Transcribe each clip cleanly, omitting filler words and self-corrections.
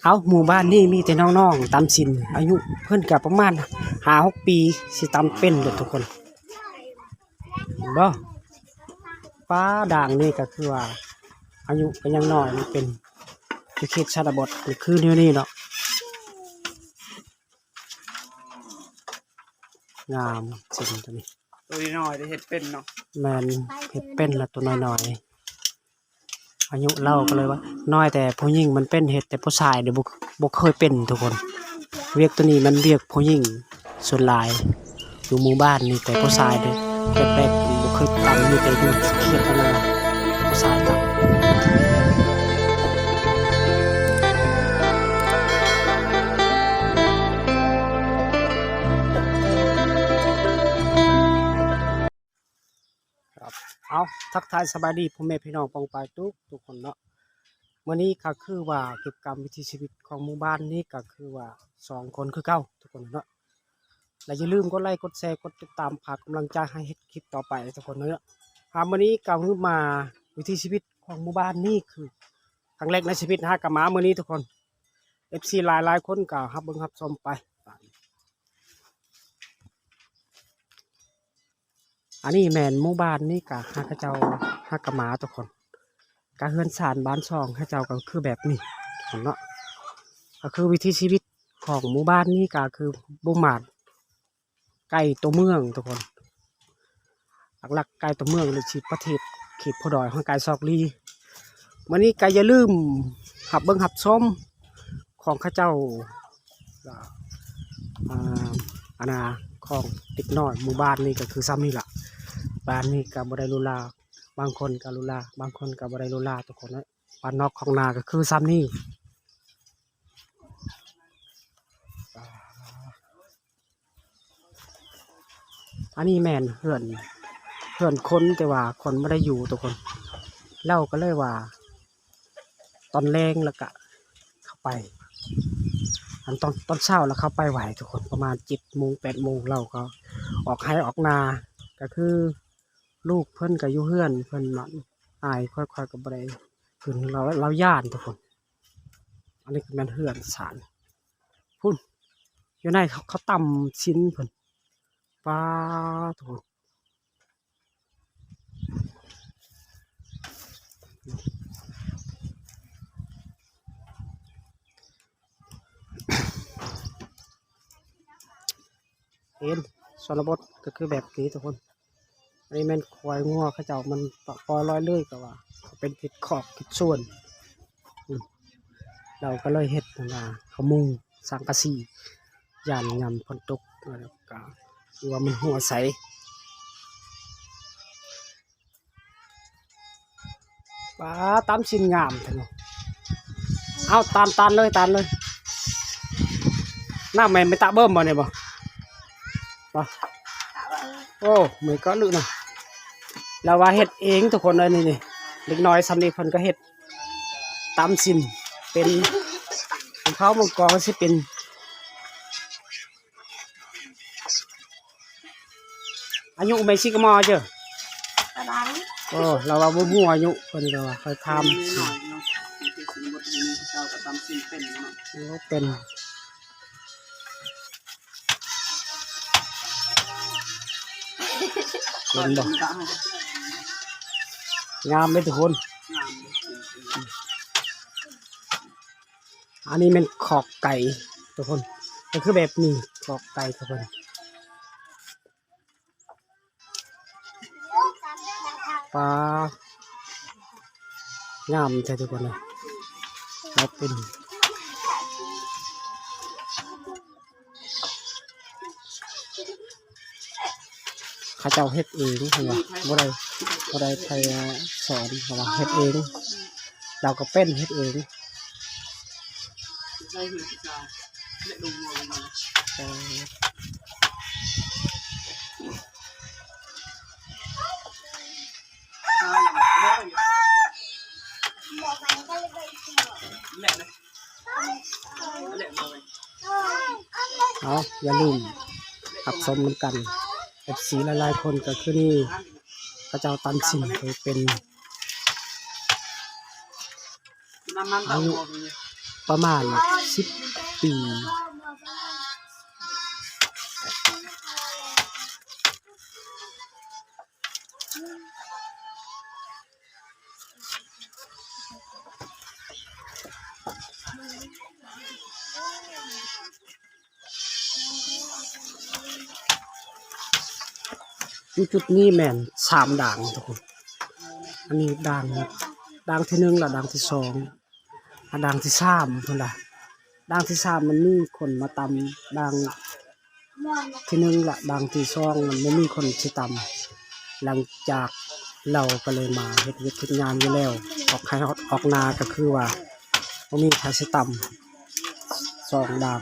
เอาหมู่บ้านนี่มีแต่น้องๆตามสินอายุเพิ่นกับประมาณ5-6 ปีสิตามเป็นเด้อทุกคนบ่ป้าด่างนี่ก็คือว่าอายุก็ยังน้อยมันเป็นเขตชนบทนี่คือแนวนี้เนาะงามสิ่งตัวนี้ตัวน้อยได้เฮ็ดเป็นเนาะแม่นเฮ็ดเป็นละตัวน้อยๆอายุเล่าก็เลยว่าน้อยแต่ผู้หญิงมันเป็นเฮ็ดแต่ผู้ชายเดี๋ยวบ่เคยเป็นทุกคนเวียกตัวนี้มันเวียกผู้หญิงส่วนหลายอยู่หมู่บ้านนี่แต่ผู้ชายเด้แปลกๆบ่เคยทำมีแต่อยู่เขียดกันเลยผู้ชายทำเอาทักทายสบายดีพ่อแม่พี่น้องปองปายทุกคนเนาะวันนี้ก็คือว่ากิจกรรมวิถีชีวิตของหมู่บ้านนี้ก็คือว่า2 คนคือเก่าทุกคนเนาะและอย่าลืมกดไลค์กดแชร์กดติดตามฝากกำลังใจให้เฮ็ดคลิปต่อไปทุกคนเนาะวันนี้ก็คือมาวิถีชีวิตของหมู่บ้านนี้คือครั้งแรกในชีวิตฮะกับมามื้อนี้ทุกคน FC หลายคนก็รับเบิ่งรับชมไปอันนี้แม่นหมู่บ้านนี่ก็ฮักเจ้าฮักกะหมาทุกคนการเฮือนศาลบ้านช่องให้เจ้าก็คือแบบนี้เนาะก็คือวิถีชีวิตของหมู่บ้านนี่ก็คือบุหมาดไก่ตัวเมืองทุกคนหลักๆไก่ตัวเมืองในชีวิตประเทศเขตพดอยของไก่ซอกลีวันนี้ก็อย่าลืมหับเบิ่งหับชมของข้าเจ้าอาณาของเด็กน้อยหมู่บ้านนี่ก็คือซ้ำนี่แหละบ้านนี้ก็บ่ได้ลุลาบางคนก็ลุลาบางคนก็บ่ได้ลุลาทุกคนนะบ้านนอกของนาก็คือซ้ำนี่อันนี้แม่นเพื่อนคนแต่ว่าคนไม่ได้อยู่ทุกคนเล่าก็เลยว่าตอนแรงแล้วก็เข้าไปตอนเช้าแล้วเข้าไปไหวทุกคนประมาณ7 โมง 8 โมงเราก็ออกให้ออกนาก็คือลูกเพิ่นกับอยู่เฮือนเพิ่นมันอายค่อยๆกับอะไรคือเราย่านทุกคนอันนี้คือแม่นเฮือนศาลพุ่นอยู่ในเขาตำชิ้นเพิ่นป้าทุกคนเห็นชนบทก็คือแบบนี้ทุกคนอันนี้แม่นควายงัวเขาเจ้ามันปล่อยลอยเลยก็ว่าเป็นผิดขอบผิดส่วนเราก็เลยเฮ็ดนะเขามุงสังกะสีย่านยำฝนตกแล้วก็คือว่ามันหัวใสป้าตามชิ้นงามทั้งหมดเอาตานเลยหน้าแม่ไม่ตาเบิ่มบ่เนี่ยบ่โอ้ไม่ก็ลึกนะเราว่าเฮ็ดเองทุกคนเลยนี่เล็กน้อยซ้ำนี่เพิ่นก็เฮ็ดตามสินเป็นของเขามังกรสิเป็นอายุไม่ชิกมอเจ้อโอ้เราว่าบ่ฮู้อายุเพิ่นก็ว่าค่อยทำเป็นเห็นบ่งามเลยทุกคนอันนี้เป็นขอกไก่ทุกคนก็คือแบบนี้ขอกไก่ทุกคนปลางามใช่ทุกคนเลยแล้วเป็นข้าเจ้าเฮ็ดเองเห็นป่ะบ่ได้ใครสอนเขาว่าเฮ็ดเองเราก็เป็นเฮ็ดเองเอาอย่าลืมหักสมน้ำกันFC หลายๆคนก็คือนี่พระเจ้าตันสินเคยเป็นอายุ ประมาณ10 ปีจุดนี้แม่น3ด่างทุกคนอันนี้ด่างที่1และด่างที่2อันด่างที่3พุ่นล่ะด่างที่3มันมีคนมาตำด่างที่1และด่างที่2มันบ่มีคนสิตำหลังจากเราก็เลยมาเฮ็ดเวียกเฮ็ดงานอยู่แล้วออกให้ออกนาก็คือว่าบ่มีใครสิตำ2ด่าง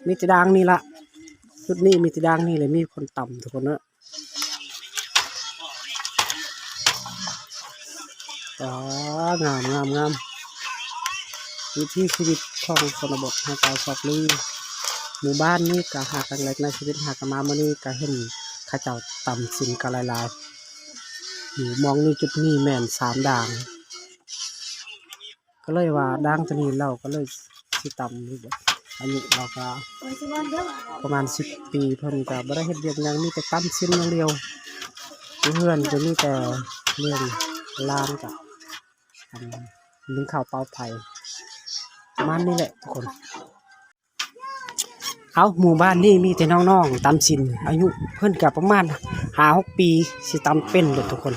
มีแต่ด่างนี่ล่ะจุดนี้มีแต่ด่างนี่เลยมีคนตำทุกคนเนาะงามวิถีชีวิตของชนบทหาดาวสอบลีหมู่บ้านนี้ก็หากันเล็กในชีวิตหากันมาเมื่อนี้ก็เห็นข้าเจ้าต่ำสินกันหลายๆอยู่มองนี่จุดนี้แม่น3ด่างก็เลยว่าด่างตัวนี้เราก็เลยสิต่ำนี่อายุเราก็ประมาณ10 ปีเพิ่นก็บ่ได้เฮ็ดเวียกหยังมีแต่ต่ำสินอย่างเดียวเพื่อนจะมีแต่เรื่องล้านกับนึ่งข้าวเปล่าไผ่ประมาณนี้แหละทุกคนเอาหมู่บ้านนี่มีแต่น้องๆตำสินอายุเพิ่นกับประมาณ5-6 ปีสิตำเป็นเลยทุกคน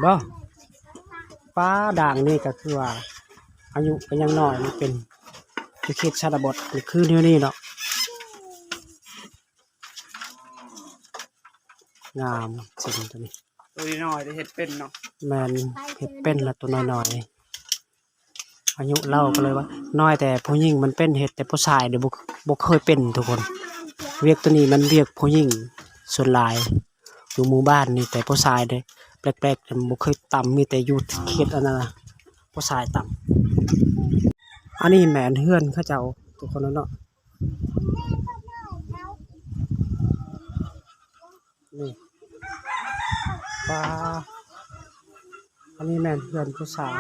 บ่ป้าด่างนี่ก็คือว่าอายุก็ยังน้อยมันเป็นเขตชนบทนี่คือนี่เนาะงามจริงตัวนี้ตัวน้อยได้เฮ็ดเป็นเนาะแมนเฮ็ดเป็นละตัวน้อยๆอายุเล่าก็เลยว่าน้อยแต่ผู้หญิงมันเป็นเฮ็ดแต่ผู้ชายเดี๋ยวบ่เคยเป็นทุกคนเวียกตัวนี้มันเวียกผู้หญิงส่วนหลายอยู่หมู่บ้านนี่แต่ผู้ชายเด้แปลกๆแต่บ่เคยต่ำมีแต่อยู่เขตอันนั้นน่ะผู้ชายต่ำอันนี้แม่นเฮือนเขาเจ้าทุกคนเนาะนี่ปลาอันนี้แม่นเฮือนผู้ชาย